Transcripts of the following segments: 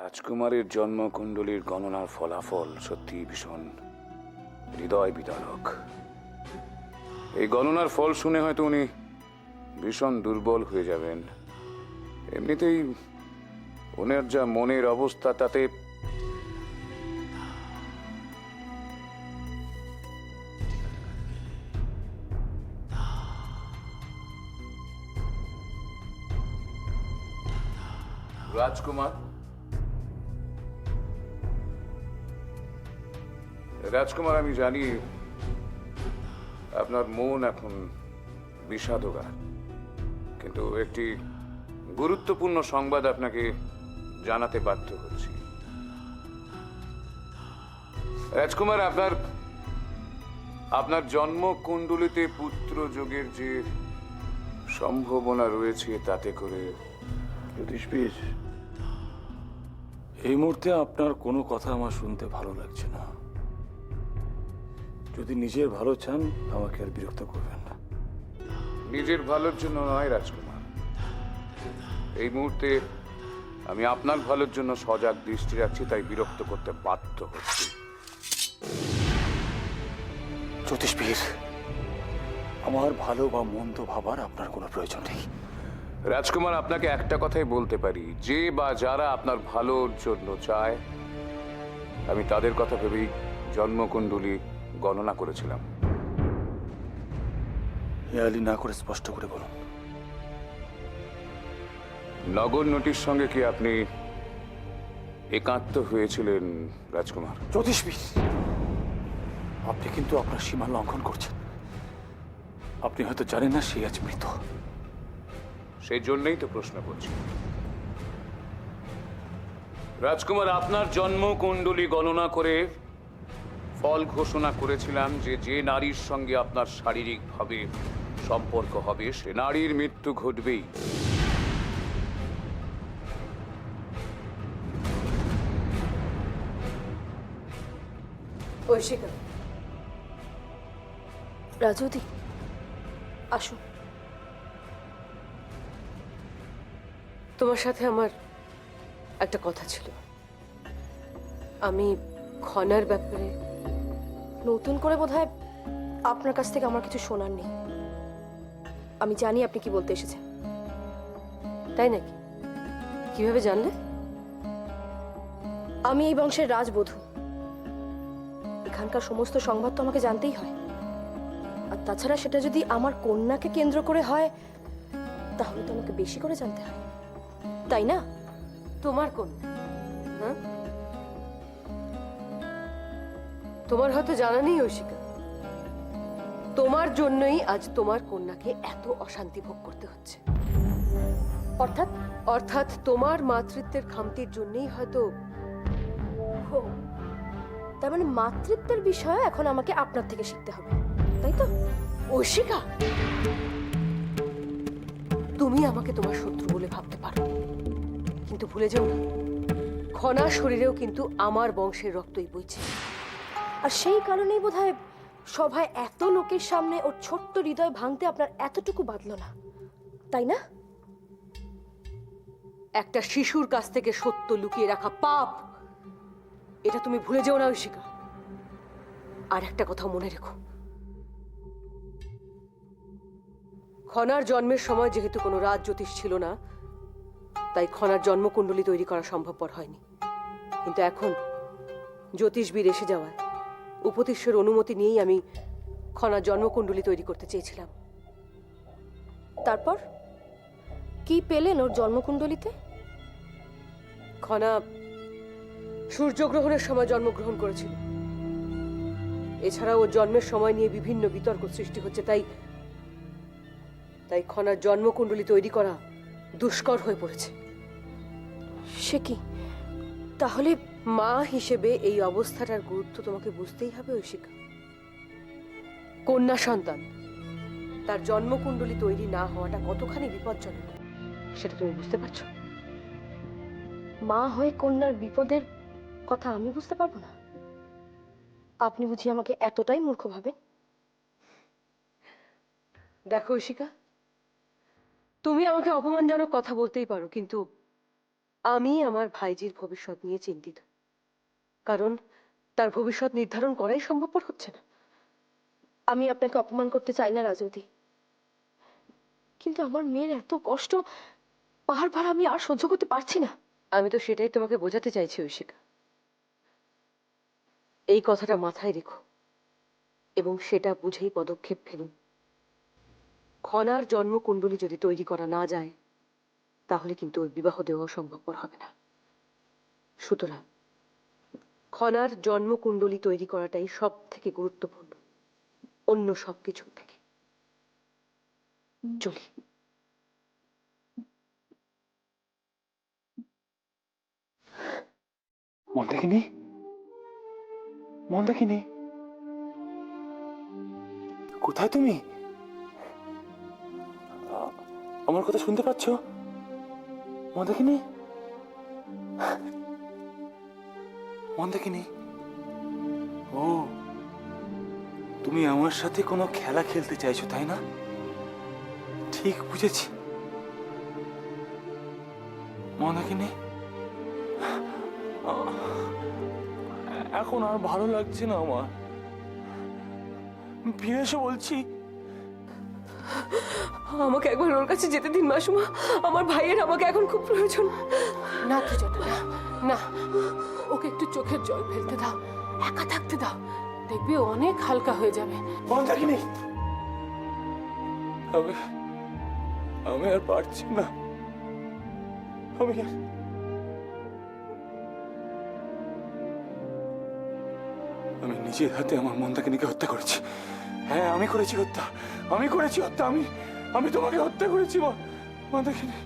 রাজকুমারের জন্মকুণ্ডলীর গণনার ফলাফল সত্যি ভীষণ হৃদয় বিদারক। এই গণনার ফল শুনে হয়তো উনি ভীষণ দুর্বল হয়ে যাবেন। এমনিতেই ওনার যা মনের অবস্থা তাতে রাজকুমার, রাজকুমার, আমি জানি আপনার মন এখন বিষাদগার, কিন্তু একটি গুরুত্বপূর্ণ সংবাদ আপনাকে জানাতে বাধ্য হচ্ছি। রাজকুমার, আপনার আপনার জন্মকুণ্ডলিতে পুত্র যোগের যে সম্ভাবনা রয়েছে তাতে করে যুধিষ্ঠির, এই মুহূর্তে আপনার কোনো কথা আমার শুনতে ভালো লাগছে না। যদি নিজের ভালো চান আমাকে আর বিরক্ত করবেন না। নিজের ভালোর জন্য নয় রাজকুমার, এই মুহূর্তে আমি আপনার ভালোর জন্য সজাগ দৃষ্টি রাখছি, তাই বিরক্ত করতে বাধ্য হচ্ছি। যুধিষ্ঠির, আমার ভালো বা মন্দ ভাবার আপনার কোনো প্রয়োজন নেই। রাজকুমার, আপনাকে একটা কথাই বলতে পারি, যে বা যারা আপনার ভালোর জন্য চায়, আমি তাদের কথা ভেবেই জন্মকুণ্ডলী গণনা করেছিলাম। হেয়ালি না করে স্পষ্ট করে বলুন। নগর নটির সঙ্গে কি আপনি একাত্ম হয়েছিলেন রাজকুমার? যুধিষ্ঠির, আপনি কিন্তু আপনার সীমা লঙ্ঘন করছেন। আপনি হয়তো জানেন না সে আজ মৃত। সেই জন্যই তো প্রশ্ন করছি রাজকুমার। আপনার জন্মকুণ্ডলী গণনা করে ফল ঘোষণা করেছিলাম যে যে নারীর সঙ্গে আপনার শারীরিকভাবে সম্পর্ক হবে সে নারীর মৃত্যু ঘটবেই। ঐশিকা, রাজুদি, আসো। তোমার সাথে আমার একটা কথা ছিল। আমি খনার ব্যাপারে নতুন করে বোধহয় আপনার কাছ থেকে আমার কিছু শোনার নেই। আমি জানি আপনি কি বলতে এসেছেন। তাই নাকি? কিভাবে জানলে? আমি এই বংশের রাজবধূ। এখানকার সমস্ত সংবাদ তো আমাকে জানতেই হয়। আর তাছাড়া সেটা যদি আমার কন্যাকে কেন্দ্র করে হয় তাহলে তো আমাকে বেশি করে জানতে হয়, তাই না? তোমার কন্যা, হ্যাঁ? তোমার হয়তো জানা নেই ঐশিকা, তোমার জন্যই আজ তোমার কন্যাকে এত অশান্তি ভোগ করতে হচ্ছে। অর্থাৎ অর্থাৎ তোমার মাতৃত্বের খামতির জন্যই হয়তো। তার মানে মাতৃত্বের বিষয়ে এখন আমাকে আপনার থেকে শিখতে হবে, তাই তো? ঐশিকা, তুমি আমাকে তোমার শত্রু বলে ভাবতে পারো, কিন্তু ভুলে যাও না খনার শরীরেও কিন্তু আমার বংশের রক্তই বইছে। আর সেই কারণেই বোধহয় সভায় এত লোকের সামনে ওর ছোট্ট হৃদয় ভাঙতে আপনার এতটুকু বাঁধল না, তাই না? একটা শিশুর কাছ থেকে সত্য লুকিয়ে রাখা পাপ, এটা তুমি ভুলে যেও না ঐশিকা। আর একটা কথা মনে রেখো, খনার জন্মের সময় যেহেতু কোনো রাজ জ্যোতিষ ছিল না, তাই খনার জন্মকুণ্ডলী তৈরি করা সম্ভবপর হয়নি। কিন্তু এখন জ্যোতিষবীর এসে যাওয়ায় উপতিষ্যের অনুমতি নিয়েই আমি খনার জন্মকুণ্ডলী তৈরি করতে চেয়েছিলাম। তারপর কি পেলেন ওর জন্মকুণ্ডলীতে? খনা সূর্যগ্রহণের সময় জন্মগ্রহণ করেছিল। এছাড়া ওর জন্মের সময় নিয়ে বিভিন্ন বিতর্ক সৃষ্টি হচ্ছে, তাই তাই খনার জন্মকুণ্ডলী তৈরি করা দুষ্কর হয়ে পড়েছে। সে কি? তাহলে মা হিসেবে এই অবস্থাটার গুরুত্ব তোমাকে বুঝতেই হবে ঐশিকা। কন্যা সন্তান তার জন্মকুণ্ডলী তৈরি না হওয়াটা কতখানি বিপজ্জনক সেটা তুমি বুঝতে পারছো? মা হয়ে কন্যার বিপদের কথা আমি বুঝতে পারবো না? আপনি বুঝি আমাকে এতটাই মূর্খ ভাবেন? দেখো ঐশিকা, তুমি আমাকে অপমানজনক কথা বলতেই পারো, কিন্তু আমি আমার ভাইজির ভবিষ্যৎ নিয়ে চিন্তিত, কারণ তার ভবিষ্যৎ নির্ধারণ করাই সম্ভবপর হচ্ছে না। আমি আপনাকে অপমান করতে চাই না রাজবতী, কিন্তু আমার মেয়ের এত কষ্ট বারবার আমি আর সহ্য করতে পারছি না। আমি তো সেটাই তোমাকে বোঝাতে চাইছি ঐশিকা। এই কথাটা মাথায় রেখো এবং সেটা বুঝেই পদক্ষেপ ফেলুন। খনার জন্মকুণ্ডলী যদি তৈরি করা না যায় তাহলে কিন্তু ওর বিবাহ দেওয়া সম্ভবপর হবে না। সুতরাং খনার জন্মকুণ্ডলী তৈরি করাটাই সব থেকে গুরুত্বপূর্ণ, অন্য সবকিছু থেকে। চলি। মন্দাকিনী, মন্দাকিনী, কোথায় তুমি? আমার কথা শুনতে পাচ্ছ মন্দাকিনী? মন্দাকিনী, ও তুমি আমার সাথে কোনো খেলা খেলতে চাইছো তাই না? ঠিক বুঝেছি মন্দাকিনী। এখন আর ভালো লাগছে না আমার, ফিরে এসো বলছি। আমাকে একবার ওর কাছে যেতে দিন মাসুমা, আমার ভাইয়ের আমাকে এখন খুব প্রয়োজন। না তুজটা না, না, ওকে একটু চোখের জল ফেলতে দাও, একা থাকতে দাও, দেখবি ও অনেক হালকা হয়ে যাবে। মন্দাকিনী, আমি আমি আর পারছি না। আমি নিজের হাতে আমার মন্দাকিনীকে হত্যা করেছি। হ্যাঁ, আমি করেছি হত্যা, আমি করেছি হত্যা, আমি তোমাকে হত্যা করেছি মন্দাকিনী।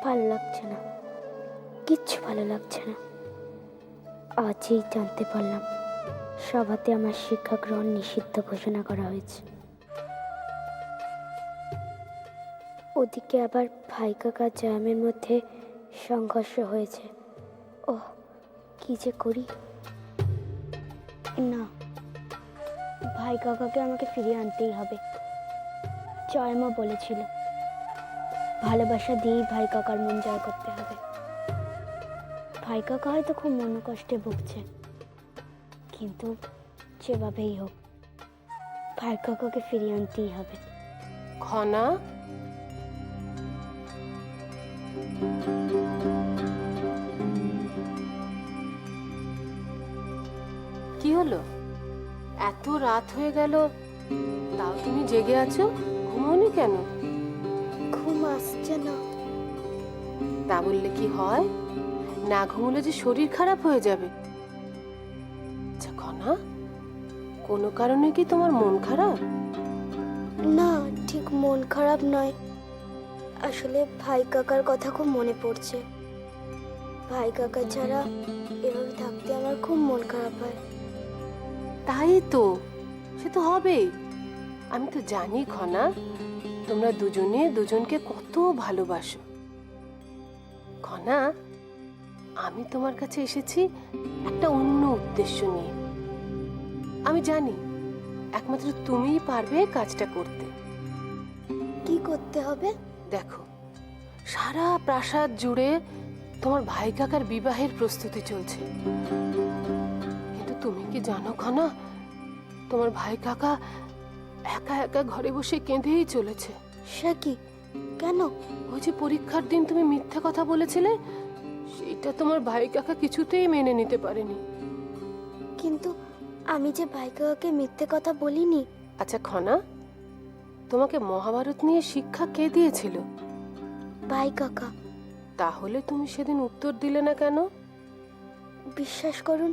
ভালো লাগছে না, কিচ্ছু ভালো লাগছে না। আজই জানতে পারলাম সভাতে আমার শিক্ষা গ্রহণ নিষিদ্ধ ঘোষণা করা হয়েছে। ওদিকে আবার ভাই কাকা জয়ামের মধ্যে সংঘর্ষ হয়েছে। ওহ, কি যে করি। না, ভাই কাকাকে আমাকে ফিরিয়ে আনতেই হবে। জয়মা বলেছিল ভালোবাসা দিয়েই ভাই কাকার মন জয় করতে হবে। ভাই কাকা হয়তো খুব মনোকষ্টে ভুগছে, কিন্তু যেভাবেই হোক ভাই কাকাকে ফিরিয়ে আনতেই হবে। খনা, কি হলো? এত রাত হয়ে গেল, তাও তুমি জেগে আছো? ঘুমোনি কেন? ঘুম আসছে না। তা বললে কি হয়? না ঘুমলে যে শরীর খারাপ হয়ে যাবে। আচ্ছা খনা, কোনো কারণে কি তোমার মন খারাপ? না, ঠিক মন খারাপ নয়, আসলে ভাই কাকার কথা খুব মনে পড়ছে। ভাই কাকা ছাড়া এভাবে থাকতে আমার খুব মন খারাপ হয়। তাই তো, সে তো হবেই। আমি তো জানি খনা, তোমরা দুজনে দুজনকে কত ভালোবাসো। খনা, আমি তোমার কাছে এসেছি একটা অন্য উদ্দেশ্য নিয়ে। আমি জানি একমাত্র তুমিই পারবে কাজটা করতে। কি করতে হবে? দেখো, সারা প্রাসাদ জুড়ে তোমার ভাই কাকার বিবাহের প্রস্তুতি চলছে, কিন্তু তুমি কি জানো খনা, তোমার ভাই কাকা একা একা ঘরে বসে কেঁদেই চলেছে। সে কি? কেন? ওই যে পরীক্ষার দিন তুমি মিথ্যে কথা বলেছিলে, সেটা তোমার ভাই কাকা কিছুতেই মেনে নিতে পারেনি। কিন্তু আমি যে ভাই কাকাকে মিথ্যে কথা বলিনি। আচ্ছা খনা, তোমাকে মহাভারত নিয়ে শিক্ষা কে দিয়েছিল? ভাই কাকা। তাহলে তুমি সেদিন উত্তর দিলে না কেন? বিশ্বাস করুন,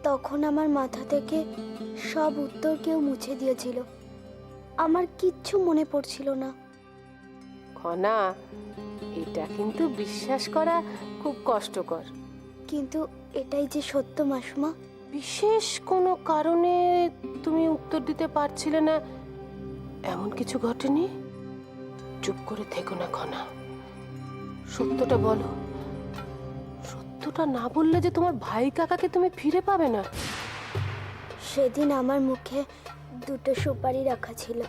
তখন আমার মাথা থেকে সব উত্তর কেউ মুছে দিয়েছিল। আমার কিচ্ছু মনে পড়ছিল না। খনা, এটা কিন্তু বিশ্বাস করা খুব কষ্টকর। কিন্তু এটাই যে সত্য মাসুমা। বিশেষ কোনো কারণে তুমি উত্তর দিতে পারছিলে না, এমন কিছু ঘটেনি? চুপ করে থেকো না খনা, সত্যটা বলো। সত্যটা না বললে যে তোমার ভাই কাকাকে তুমি ফিরে পাবে না। সেদিন আমার মুখে দুটো সুপারি রাখা ছিল,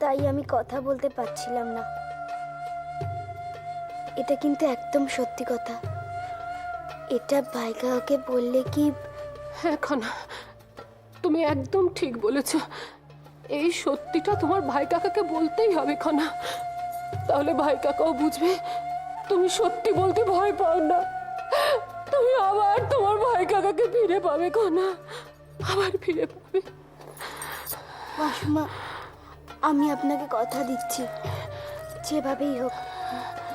তাই আমি কথা বলতে পারছিলাম না। এটা কিন্তু একদম সত্যি কথা। এটা ভাই কাকাকে বললে কি? হ্যাঁ খনা, তুমি একদম ঠিক বলেছ। এই সত্যিটা তোমার ভাই কাকাকে বলতেই হবে খনা, তাহলে ভাই কাকাও বুঝবে তুমি সত্যি বলতে ভয় পাও না। তুমি আবার তোমার ভাই কাকাকে ফিরে পাবে খনা, আবার ফিরে পাবে। মাসুমা, আমি আপনাকে কথা দিচ্ছি, যেভাবেই হোক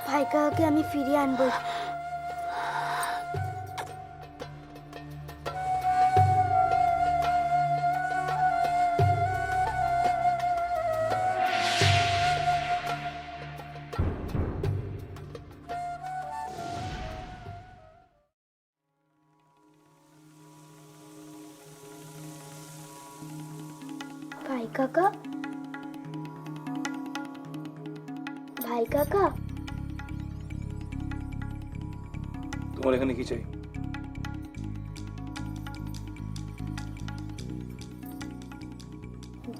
ভাই কাকাকে আমি ফিরিয়ে আনবো। ভাই কাকা, ভাই কাকা, তোমার এখানে কি চাই?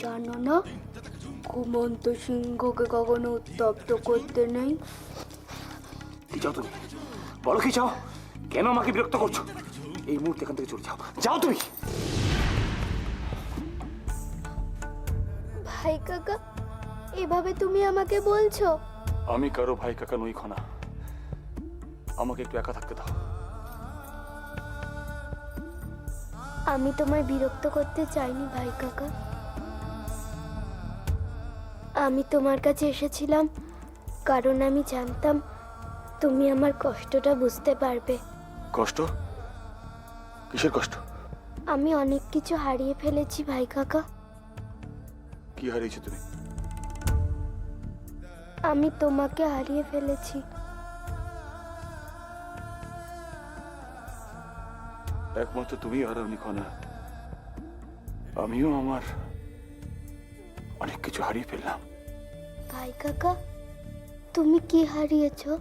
জানো না ঘুমন্ত সিংহকে কখনো উত্তপ্ত করতে নেই। কি চাও তুমি? বলো কি চাও? কেন আমাকে বিরক্ত করছো? এই মুহূর্তে এখান থেকে চলে যাও, যাও তুমি। ভাই কাকা, এভাবে তুমি আমাকে বলছো? আমি কারো ভাই কাকা নই খনা, আমাকে একটু একা থাকতে দাও। আমি তোমায় বিরক্ত করতে চাইনি ভাই কাকা। আমি তোমার কাছে এসেছিলাম কারণ আমি জানতাম তুমি আমার কষ্টটা বুঝতে পারবে। কষ্ট? কিসের কষ্ট? আমি অনেক কিছু হারিয়ে ফেলেছি ভাই কাকা। কি হারিয়েছো তুমি? আমি তোমাকে হারিয়ে ফেলেছি। একমাত্র তুমি হারাওনি খনা, আমিও আমার অনেক কিছু হারিয়ে ফেললাম। ভাই কাকা, তুমি কি হারিয়েছো?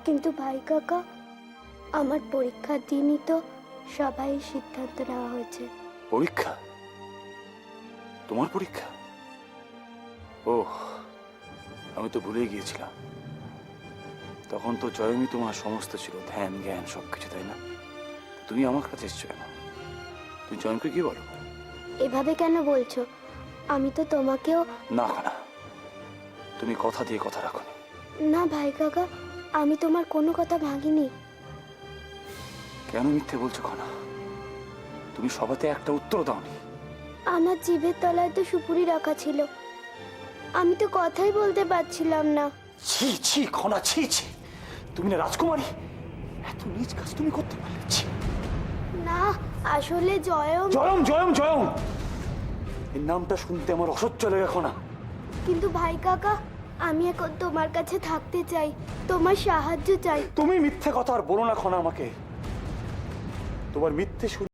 কিন্তু ভাই কাকা, আমার পরীক্ষার দিনই তো সবাই সিদ্ধান্ত নেওয়া হয়েছে। পরীক্ষা? তোমার পরীক্ষা? ও, আমি তো ভুলেই গিয়েছিলাম। তখন তো জয়মী তোমার সমস্ত ছিল, ধ্যান জ্ঞান সবকিছু, তাই না? তুমি আমার কাছে এসছো কেন? তুমি জয়মকে কি বলো? এভাবে কেন বলছো? আমি তো তোমাকেও। না না, তুমি কথা দিয়ে কথা রাখো। না ভাই কাকা, আমি তোমার কোনো কথা ভাঙিনি। কেন মিথ্যে বলছো খনা? তুমি সবাতে একটা উত্তর দাওনি। আমার জিভের তলায় তো সুপুরি রাখা ছিল, আমি তো কথাই বলতে পারছিলাম না। ছি ছি খনা, ছি ছি, তুমি না রাজকুমারী? এত নিজ কাজ তুমি করতে পারলে? ছি। না, আসলে জয়ম। জয়ম জয়ম জয়ম, এই নামটা শুনতে আমার অসহ্য লাগে খনা। কিন্তু ভাই কাকা, আমি এখন তোমার কাছে থাকতে চাই, তোমার সাহায্য চাই। তুমি মিথ্যে কথা আর বলো না খনা আমাকে। তোমার মিথ্যে শুনে